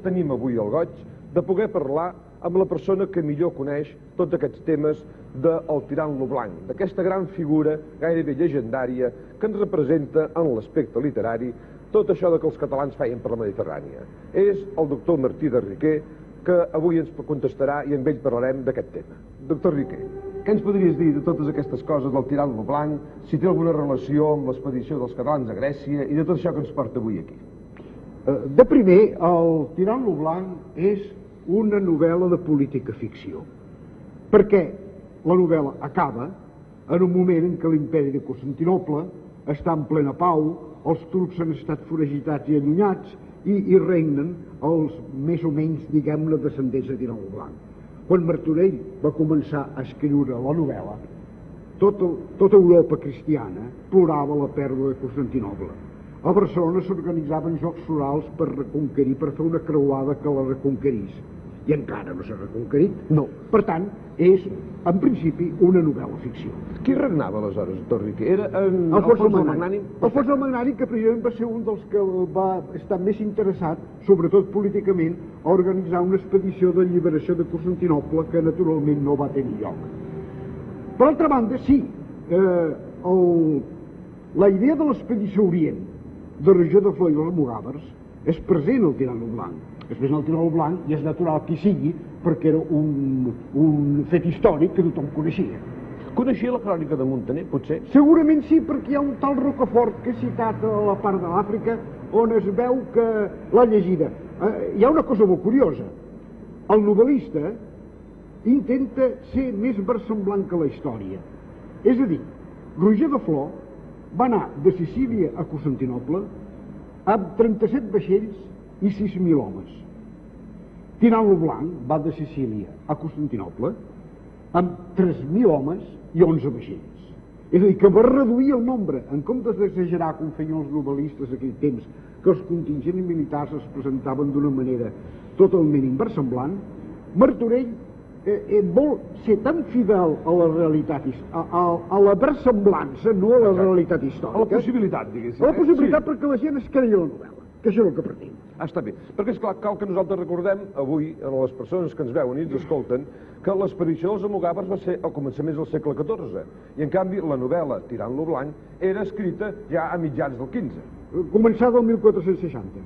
Tenim avui el goig de poder parlar amb la persona que millor coneix tots aquests temes del tirant lo blanc, d'aquesta gran figura gairebé llegendària que ens representa en l'aspecte literari tot això que els catalans feien per la Mediterrània. És el doctor Martí de Riquer, que avui ens contestarà i amb ell parlarem d'aquest tema. Doctor Riquer, què ens podries dir de totes aquestes coses del tirant lo blanc, si té alguna relació amb l'expedició dels catalans a Grècia i de tot això que ens porta avui aquí? De primer, el Tirant lo blanc és una novel·la de política ficció, perquè la novel·la acaba en un moment en què l'imperi de Constantinoble està en plena pau, els turcs han estat foragitats i allunyats i regnen els més o menys, diguem-ne, descendents de Tirant lo blanc. Quan Martorell va començar a escriure la novel·la, tota Europa cristiana plorava la pèrdua de Constantinoble. A Barcelona s'organitzaven jocs florals per reconquerir, per fer una creuada que la reconquerís. I encara no s'ha reconquerit. No. Per tant, és, en principi, una novel·la ficció. Qui regnava aleshores, doctor Riquer? Era Alfons el Magnànim. Alfons el Magnànim, que precisament va ser un dels que va estar més interessat, sobretot políticament, a organitzar una expedició d'alliberació de Constantinoble que naturalment no va tenir lloc. Per altra banda, sí, la idea de l'expedició Orient de Roger de Flor i els almogàvers és present al Tirant lo blanc. Després en el Tirant lo blanc i és natural que hi sigui perquè era un fet històric que tothom coneixia. Coneixia la crònica de Muntaner, potser? Segurament sí, perquè hi ha un tal Rocafort que he citat a la part de l'Àfrica on es veu que l'ha llegida. Hi ha una cosa molt curiosa. El novel·lista intenta ser més versemblant que la història. És a dir, Roger de Flor va anar de Sicília a Constantinople amb 37 vaixells i 6.000 homes. Tirant lo blanc va de Sicília a Constantinople amb 3.000 homes i 11 vaixells. És a dir, que va reduir el nombre, en comptes d'exagerar com feien els novel·listes d'aquell temps, que els contingents militars es presentaven d'una manera totalment inversemblant, Martorell vol ser tan fidel a la realitat, a la versemblança, no a la realitat històrica. A la possibilitat, diguéssim. A la possibilitat, perquè la gent es cregui la novel·la, que això és el que pretén. Està bé, perquè esclar, cal que nosaltres recordem avui, a les persones que ens veuen i ens escolten, que l'expedició dels almogàvers va ser al començament del segle XIV, i en canvi la novel·la Tirant lo blanc era escrita ja a mitjans del XV. Començada el 1460.